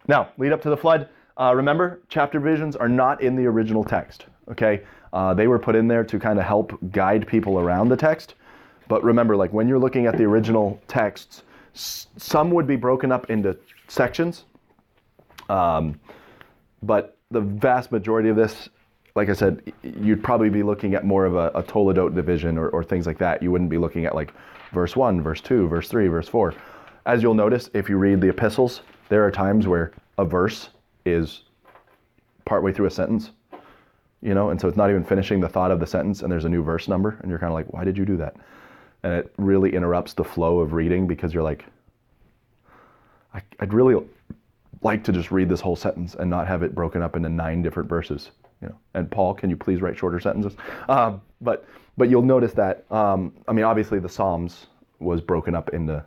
Now, lead up to the flood. Remember, chapter divisions are not in the original text, okay? They were put in there to kind of help guide people around the text. But remember, like when you're looking at the original texts, some would be broken up into sections. But the vast majority of this, like I said, you'd probably be looking at more of a toledot division or things like that. You wouldn't be looking at like verse 1, verse 2, verse 3, verse 4. As you'll notice, if you read the epistles, there are times where a verse is partway through a sentence, you know, and so it's not even finishing the thought of the sentence and there's a new verse number and you're kind of like, why did you do that? And it really interrupts the flow of reading because you're like, I'd really like to just read this whole sentence and not have it broken up into 9 different verses, you know. And Paul, can you please write shorter sentences? But you'll notice that, I mean, obviously the Psalms was broken up into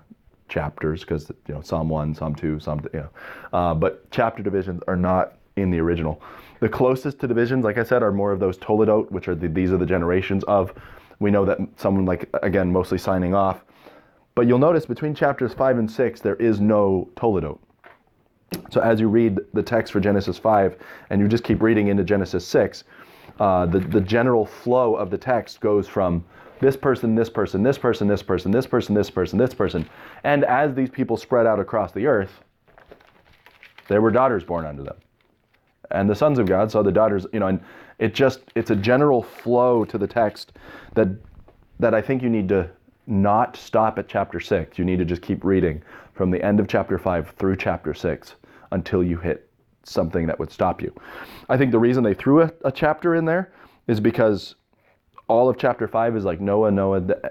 chapters because, you know, Psalm 1, Psalm 2, Psalm, you know, but chapter divisions are not in the original. The closest to divisions, like I said, are more of those toledot, which are these are the generations of. We know that someone like, again, mostly signing off. But you'll notice between chapters 5 and 6, there is no toledot. So as you read the text for Genesis 5, and you just keep reading into Genesis 6, the general flow of the text goes from this person, this person, this person, this person, this person, this person, this person. And as these people spread out across the earth, there were daughters born unto them. And the sons of God saw the daughters, you know, and it's a general flow to the text that I think you need to not stop at chapter 6. You need to just keep reading from the end of chapter 5 through chapter 6 until you hit something that would stop you. I think the reason they threw a chapter in there is because all of chapter 5 is like Noah,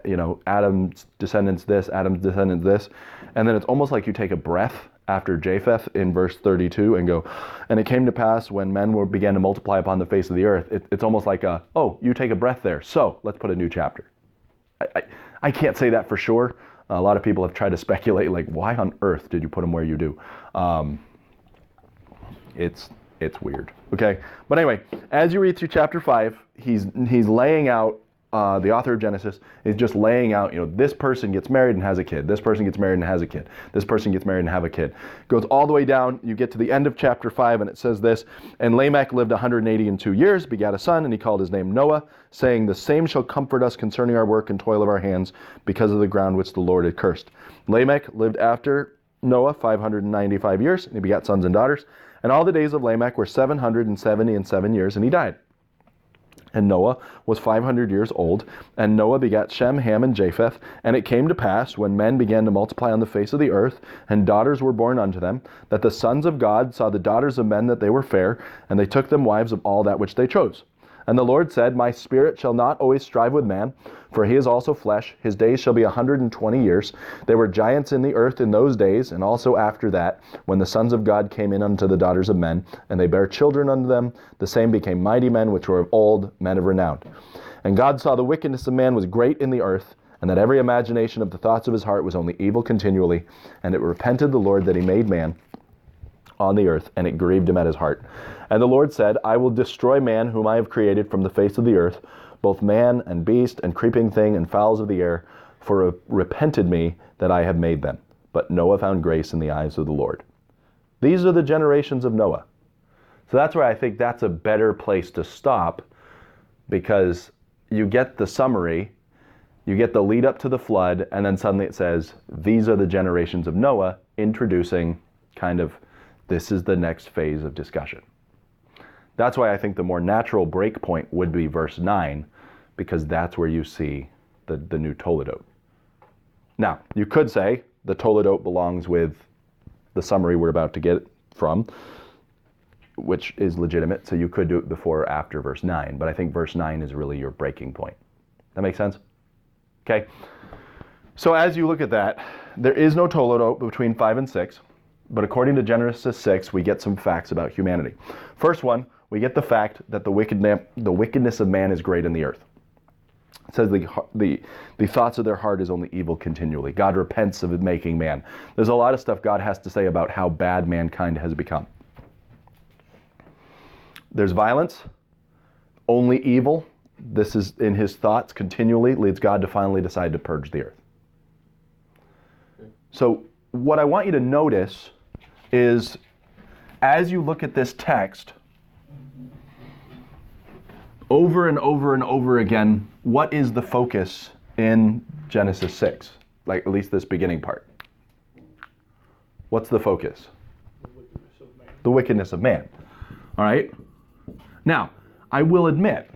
you know, Adam's descendants this, Adam's descendants this. And then it's almost like you take a breath after Japheth in verse 32 and go, and it came to pass when men began to multiply upon the face of the earth. It's almost like you take a breath there. So let's put a new chapter. I can't say that for sure. A lot of people have tried to speculate, like, why on earth did you put them where you do? It's weird, okay? But anyway, as you read through chapter 5, he's laying out, the author of Genesis is just laying out, you know, this person gets married and has a kid. This person gets married and has a kid. This person gets married and have a kid. Goes all the way down. You get to the end of chapter 5, and it says this, and Lamech lived 182 years, begat a son, and he called his name Noah, saying, the same shall comfort us concerning our work and toil of our hands, because of the ground which the Lord had cursed. Lamech lived after Noah 595 years, and he begat sons and daughters. And all the days of Lamech were 777 years, and he died. And Noah was 500 years old, and Noah begat Shem, Ham, and Japheth. And it came to pass, when men began to multiply on the face of the earth, and daughters were born unto them, that the sons of God saw the daughters of men that they were fair, and they took them wives of all that which they chose. And the Lord said, my spirit shall not always strive with man, for he is also flesh. His days shall be 120 years. There were giants in the earth in those days, and also after that, when the sons of God came in unto the daughters of men, and they bare children unto them, the same became mighty men, which were of old, men of renown. And God saw the wickedness of man was great in the earth, and that every imagination of the thoughts of his heart was only evil continually. And it repented the Lord that he made man on the earth, and it grieved him at his heart. And the Lord said, I will destroy man whom I have created from the face of the earth, both man and beast and creeping thing and fowls of the air, for it repented me that I have made them. But Noah found grace in the eyes of the Lord. These are the generations of Noah. So that's where I think that's a better place to stop, because you get the summary, you get the lead up to the flood, and then suddenly it says, these are the generations of Noah, introducing kind of, this is the next phase of discussion. That's why I think the more natural break point would be verse 9, because that's where you see the new toledot. Now, you could say the toledot belongs with the summary we're about to get from, which is legitimate, so you could do it before or after verse 9, but I think verse 9 is really your breaking point. That make sense? Okay. So as you look at that, there is no toledot between 5 and 6, but according to Genesis 6, we get some facts about humanity. First one, we get the fact that the wickedness of man is great in the earth. It says the thoughts of their heart is only evil continually. God repents of making man. There's a lot of stuff God has to say about how bad mankind has become. There's violence, only evil. This is in his thoughts continually, leads God to finally decide to purge the earth. So what I want you to notice is as you look at this text, over and over and over again, what is the focus in Genesis 6? Like, at least this beginning part. What's the focus? The wickedness of man. All right? Now, I will admit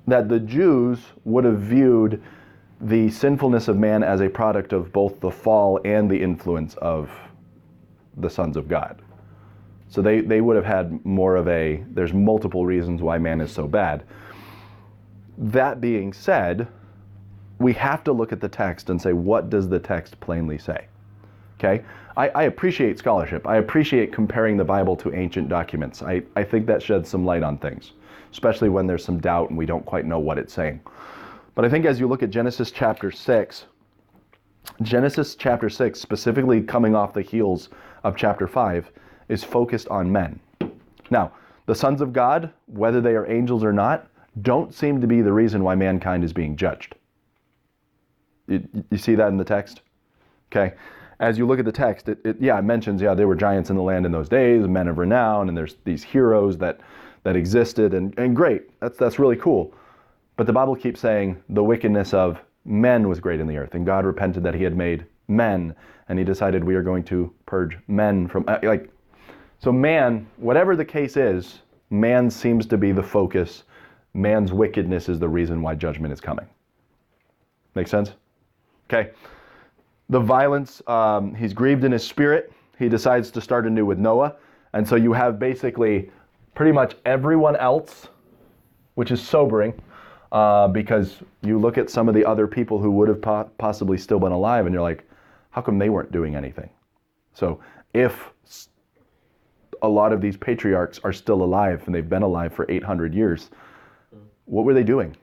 that the Jews would have viewed the sinfulness of man as a product of both the fall and the influence of the sons of God. So they would have had more of a, there's multiple reasons why man is so bad. That being said, we have to look at the text and say, what does the text plainly say? Okay? I appreciate scholarship. I appreciate comparing the Bible to ancient documents. I think that sheds some light on things, especially when there's some doubt and we don't quite know what it's saying. But I think as you look at Genesis chapter 6, specifically coming off the heels of chapter 5, is focused on men. Now, the sons of God, whether they are angels or not, don't seem to be the reason why mankind is being judged. You see that in the text? Okay. As you look at the text, it mentions, there were giants in the land in those days, men of renown, and there's these heroes that existed, and great. That's really cool. But the Bible keeps saying the wickedness of men was great in the earth, and God repented that he had made men, and he decided we are going to purge men from, so man, whatever the case is, man seems to be the focus. Man's wickedness is the reason why judgment is coming. Make sense? Okay. The violence, he's grieved in his spirit. He decides to start anew with Noah. And so you have basically pretty much everyone else, which is sobering, because you look at some of the other people who would have possibly still been alive, and you're like, how come they weren't doing anything? So if a lot of these patriarchs are still alive, and they've been alive for 800 years, what were they doing?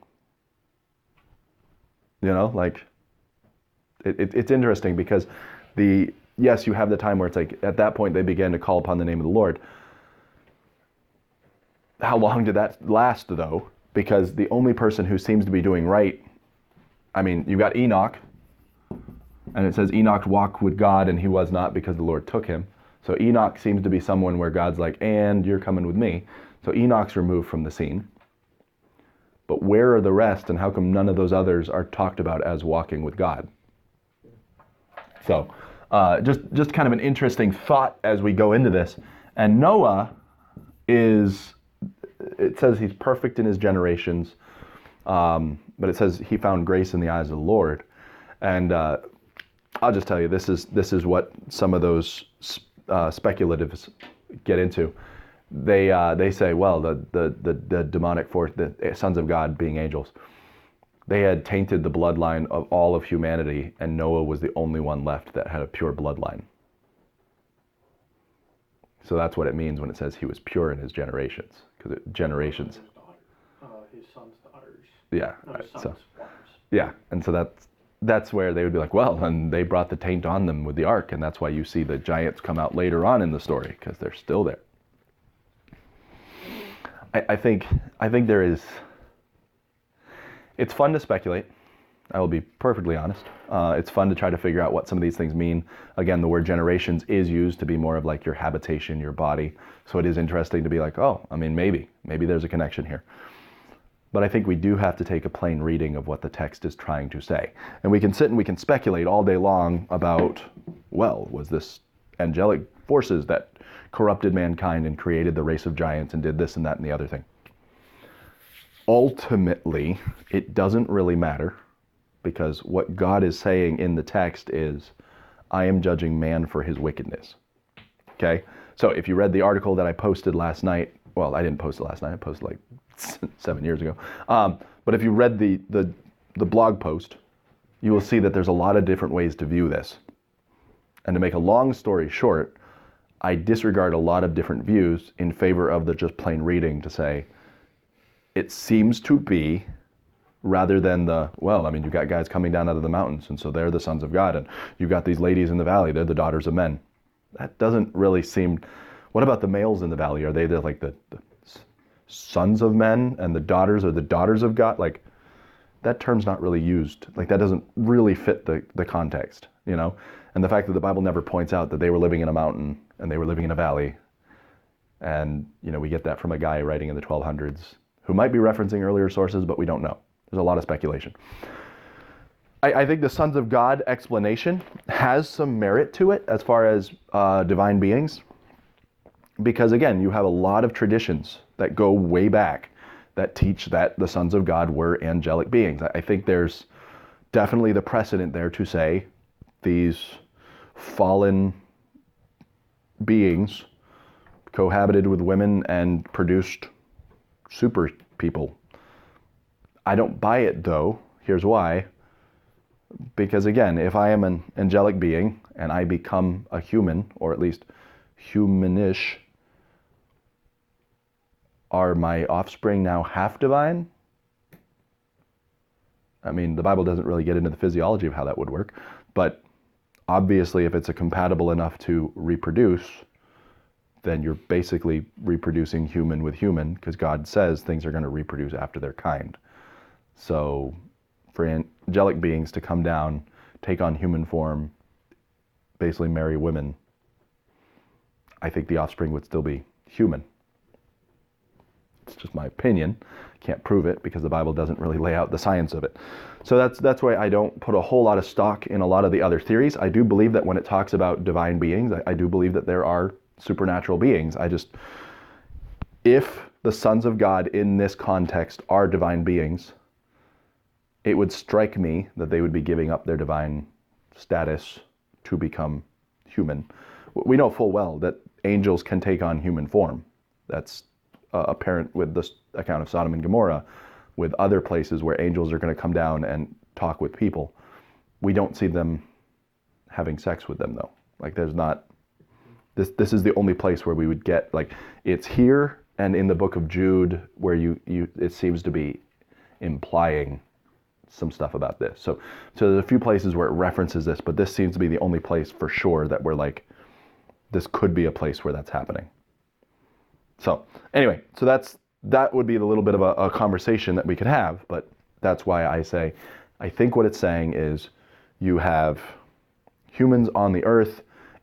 It's interesting because yes, you have the time where it's like, at that point they began to call upon the name of the Lord. How long did that last, though? Because the only person who seems to be doing right, you got Enoch, and it says Enoch walked with God, and he was not because the Lord took him. So Enoch seems to be someone where God's like, and you're coming with me. So Enoch's removed from the scene. But where are the rest, and how come none of those others are talked about as walking with God? So just kind of an interesting thought as we go into this. And Noah it says he's perfect in his generations, but it says he found grace in the eyes of the Lord. And I'll just tell you, this is what some of those speculatives get into. They say, well, the demonic force, the sons of God being angels, they had tainted the bloodline of all of humanity, and Noah was the only one left that had a pure bloodline. So that's what it means when it says he was pure in his generations, because generations. His son's daughters. Yeah. Yeah, and so that's where they would be like, well, and they brought the taint on them with the ark, and that's why you see the giants come out later on in the story, because they're still there. I think there is. It's fun to speculate. I will be perfectly honest. It's fun to try to figure out what some of these things mean. Again, the word generations is used to be more of like your habitation, your body. So it is interesting to be like, oh, maybe there's a connection here. But I think we do have to take a plain reading of what the text is trying to say. And we can sit and we can speculate all day long about, well, was this angelic forces that corrupted mankind and created the race of giants and did this and that and the other thing. Ultimately, it doesn't really matter, because what God is saying in the text is, I am judging man for his wickedness. Okay? So if you read the article that I posted last night, well, I didn't post it last night, I posted like 7 years ago. But if you read the blog post, you will see that there's a lot of different ways to view this. And to make a long story short, I disregard a lot of different views in favor of the just plain reading to say, it seems to be, rather than you've got guys coming down out of the mountains, and so they're the sons of God, and you've got these ladies in the valley, they're the daughters of men. That doesn't really seem. What about the males in the valley? Are they the sons of men, and the daughters are the daughters of God? Like, that term's not really used. Like, that doesn't really fit the context, And the fact that the Bible never points out that they were living in a mountain and they were living in a valley And, we get that from a guy writing in the 1200s who might be referencing earlier sources, but we don't know. There's a lot of speculation. I think the sons of God explanation has some merit to it as far as divine beings. Because again, you have a lot of traditions that go way back that teach that the sons of God were angelic beings. I think there's definitely the precedent there to say these fallen beings cohabited with women and produced super people. I don't buy it though. Here's why. Because again, if I am an angelic being and I become a human, or at least humanish, are my offspring now half divine? I mean, the Bible doesn't really get into the physiology of how that would work, but obviously if it's compatible enough to reproduce, then you're basically reproducing human with human, because God says things are going to reproduce after their kind. So for angelic beings to come down, take on human form, basically marry women, I think the offspring would still be human. It's just my opinion. Can't prove it because the Bible doesn't really lay out the science of it. So that's why I don't put a whole lot of stock in a lot of the other theories. I do believe that when it talks about divine beings, I do believe that there are supernatural beings. If the sons of God in this context are divine beings, it would strike me that they would be giving up their divine status to become human. We know full well that angels can take on human form. That's apparent with this account of Sodom and Gomorrah, with other places where angels are going to come down and talk with people. We don't see them having sex with them though. Like there's not, this is the only place where we would get, like, it's here and in the book of Jude where it seems to be implying some stuff about this. So there's a few places where it references this, but this seems to be the only place for sure that we're like, this could be a place where that's happening. So anyway, that would be a little bit of a conversation that we could have, but that's why I say, I think what it's saying is you have humans on the earth.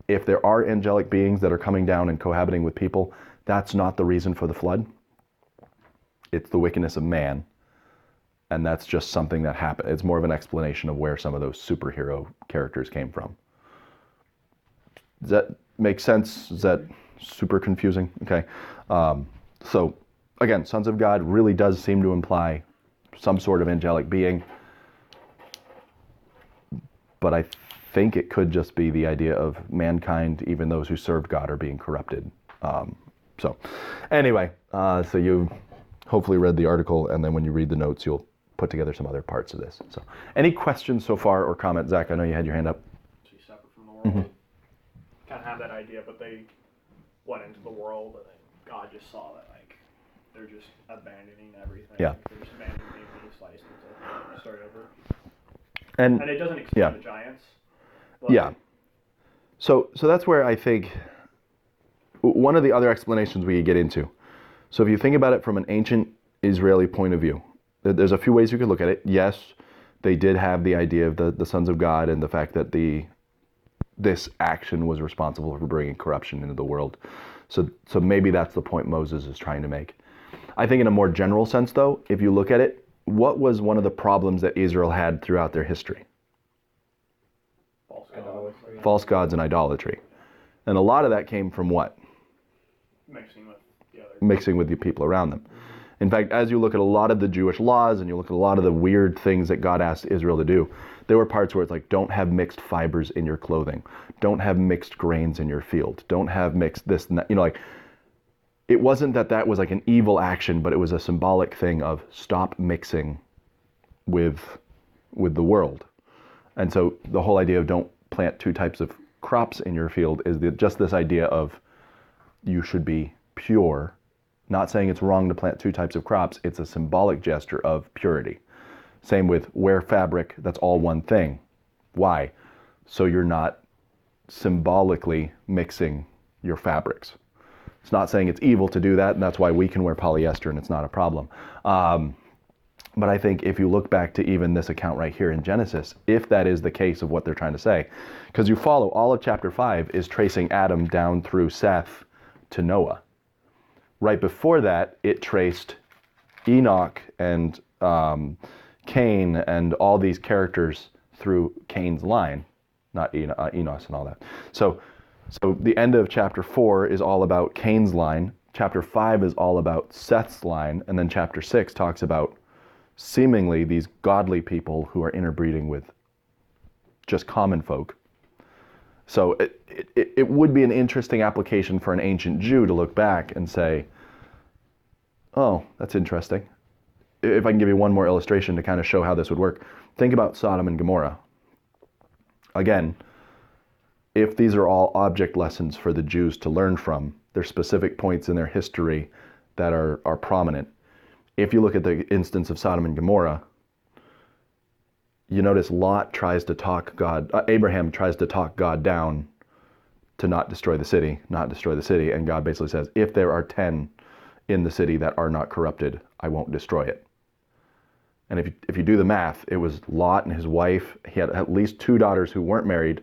If there are angelic beings that are coming down and cohabiting with people, that's not the reason for the flood. It's the wickedness of man. And that's just something that happened. It's more of an explanation of where some of those superhero characters came from. Does that make sense? Is that super confusing? Okay. So again, sons of God really does seem to imply some sort of angelic being. But I think it could just be the idea of mankind, even those who served God, are being corrupted. So anyway, so you hopefully read the article, and then when you read the notes, you'll put together some other parts of this. So any questions so far or comments? Zach, I know you had your hand up. Separate from the world. Kind of have that idea, but they went into the world, and then God just saw that, like, they're just abandoning everything. Yeah. They're just abandoning the slice to start over. And it doesn't explain the giants. But yeah. So that's where I think one of the other explanations we could get into. So if you think about it from an ancient Israeli point of view, there's a few ways you could look at it. Yes, they did have the idea of the sons of God and the fact that this action was responsible for bringing corruption into the world. So maybe that's the point Moses is trying to make. I think in a more general sense, though, if you look at it, what was one of the problems that Israel had throughout their history? False gods and idolatry. And a lot of that came from what? Mixing with the people around them. In fact, as you look at a lot of the Jewish laws and you look at a lot of the weird things that God asked Israel to do, there were parts where it's like, don't have mixed fibers in your clothing. Don't have mixed grains in your field. Don't have mixed this and that. Like, it wasn't that was like an evil action, but it was a symbolic thing of stop mixing with the world. And so the whole idea of don't plant two types of crops in your field is just this idea of you should be pure. Not saying it's wrong to plant two types of crops. It's a symbolic gesture of purity. Same with wear fabric. That's all one thing. Why? So you're not symbolically mixing your fabrics. It's not saying it's evil to do that, and that's why we can wear polyester and it's not a problem. But I think if you look back to even this account right here in Genesis, if that is the case of what they're trying to say, because you follow all of chapter 5 is tracing Adam down through Seth to Noah. Right before that, it traced Enoch and Cain and all these characters through Cain's line, not Enos and all that. So the end of chapter 4 is all about Cain's line. Chapter 5 is all about Seth's line. And then chapter 6 talks about seemingly these godly people who are interbreeding with just common folk. So it would be an interesting application for an ancient Jew to look back and say, oh, that's interesting. If I can give you one more illustration to kind of show how this would work. Think about Sodom and Gomorrah. Again, if these are all object lessons for the Jews to learn from, there's specific points in their history that are prominent. If you look at the instance of Sodom and Gomorrah, you notice Lot tries to talk God, Abraham tries to talk God down to not destroy the city, and God basically says, if there are 10 in the city that are not corrupted, I won't destroy it. And if you do the math, it was Lot and his wife. He had at least 2 daughters who weren't married,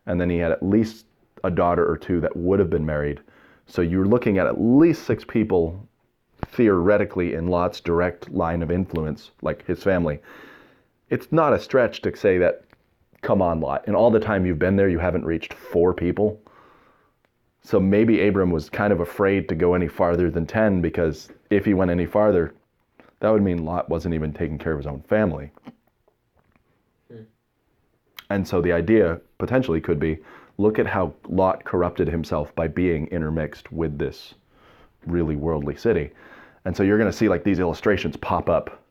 and then he had at least a daughter or 2 that would have been married. So you're looking at least 6 people, theoretically, in Lot's direct line of influence, like his family. It's not a stretch to say that, come on, Lot, in all the time you've been there, you haven't reached 4 people. So maybe Abram was kind of afraid to go any farther than 10, because if he went any farther, that would mean Lot wasn't even taking care of his own family. And so the idea potentially could be, look at how Lot corrupted himself by being intermixed with this really worldly city. And so you're going to see like these illustrations pop up.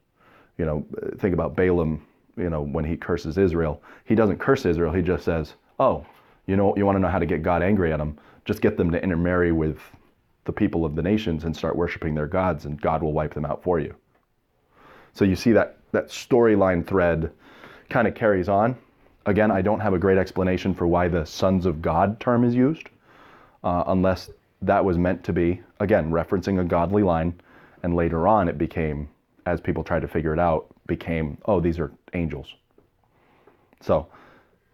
You know, think about Balaam, you know, when he curses Israel. He doesn't curse Israel, he just says, oh, you know, you want to know how to get God angry at them? Just get them to intermarry with the people of the nations and start worshiping their gods, and God will wipe them out for you. So you see that storyline thread kind of carries on. Again, I don't have a great explanation for why the sons of God term is used, unless that was meant to be, again, referencing a godly line, and later on it became, as people tried to figure it out, became, oh, these are angels. So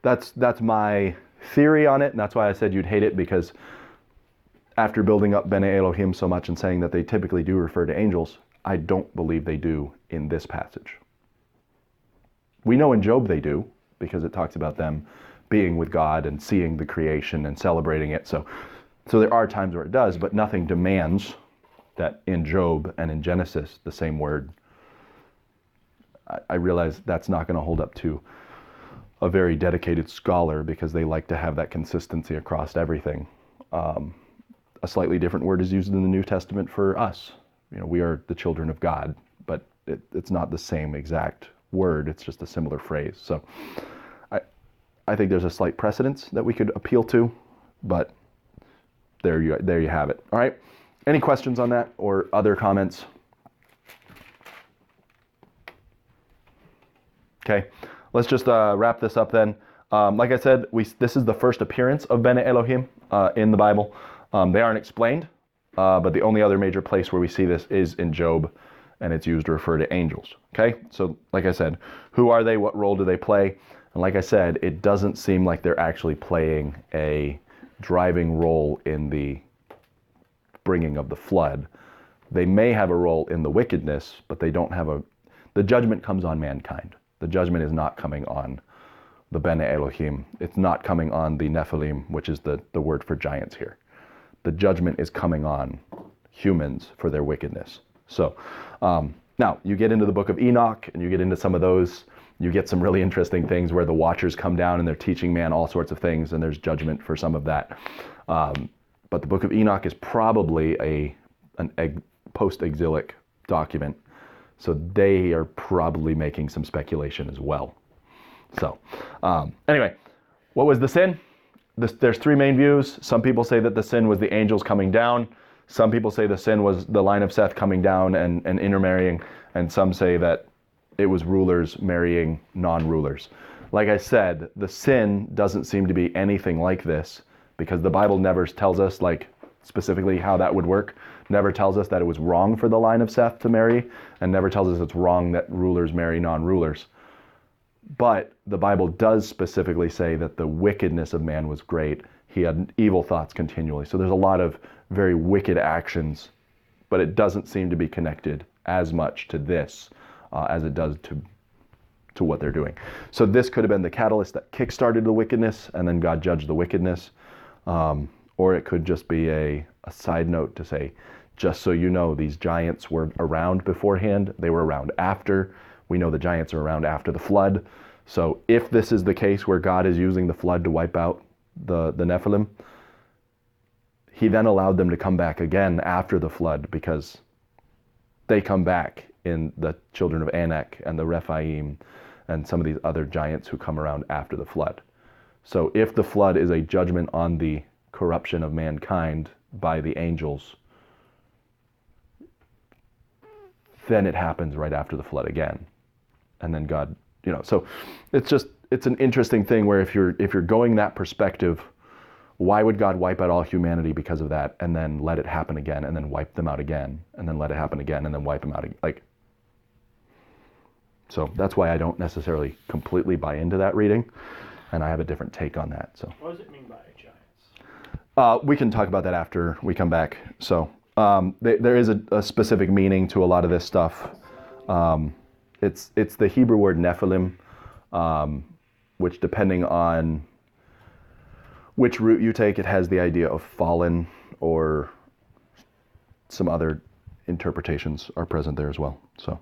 that's my theory on it, and that's why I said you'd hate it, because after building up Bene Elohim so much and saying that they typically do refer to angels, I don't believe they do in this passage. We know in Job they do, because it talks about them being with God and seeing the creation and celebrating it. So there are times where it does, but nothing demands that in Job and in Genesis, the same word. I realize that's not going to hold up to a very dedicated scholar, because they like to have that consistency across everything. A slightly different word is used in the New Testament for us. You know, we are the children of God, but it's not the same exact word. It's just a similar phrase. So I think there's a slight precedence that we could appeal to, but there you have it. All right. Any questions on that or other comments? Okay, let's just wrap this up then. Like I said, this is the first appearance of Bene Elohim in the Bible. They aren't explained, but the only other major place where we see this is in Job, and it's used to refer to angels. Okay, so like I said, who are they? What role do they play? And like I said, it doesn't seem like they're actually playing a driving role in the bringing of the flood. They may have a role in the wickedness, but they don't have the judgment comes on mankind. The judgment is not coming on the Bene Elohim. It's not coming on the Nephilim, which is the word for giants here. The judgment is coming on humans for their wickedness. So now you get into the book of Enoch, and you get into some of those. You get some really interesting things where the watchers come down and they're teaching man all sorts of things, and there's judgment for some of that. But the book of Enoch is probably an post-exilic document. So they are probably making some speculation as well. So anyway, what was the sin? There's 3 main views. Some people say that the sin was the angels coming down. Some people say the sin was the line of Seth coming down and intermarrying. And some say that it was rulers marrying non-rulers. Like I said, the sin doesn't seem to be anything like this, because the Bible never tells us like specifically how that would work. Never tells us that it was wrong for the line of Seth to marry, and never tells us it's wrong that rulers marry non-rulers. But the Bible does specifically say that the wickedness of man was great. He had evil thoughts continually. So there's a lot of very wicked actions but it doesn't seem to be connected as much to this as it does to what they're doing. So this could have been the catalyst that kickstarted the wickedness, and then God judged the wickedness. Or it could just be a side note to say, just so you know, these giants were around beforehand. They were around after. We know the giants are around after the flood. So if this is the case where God is using the flood to wipe out the Nephilim, he then allowed them to come back again after the flood, because they come back in the children of Enoch and the Rephaim and some of these other giants who come around after the flood. So if the flood is a judgment on the corruption of mankind by the angels, then it happens right after the flood again. And then God, so it's an interesting thing where if you're going that perspective, why would God wipe out all humanity because of that, and then let it happen again, and then wipe them out again, and then let it happen again, and then wipe them out again? So that's why I don't necessarily completely buy into that reading, and I have a different take on that. So what does it mean by giants? we can talk about that after we come back. So there is a specific meaning to a lot of this stuff. It's the Hebrew word Nephilim, which, depending on which route you take, it has the idea of fallen, or some other interpretations are present there as well. So.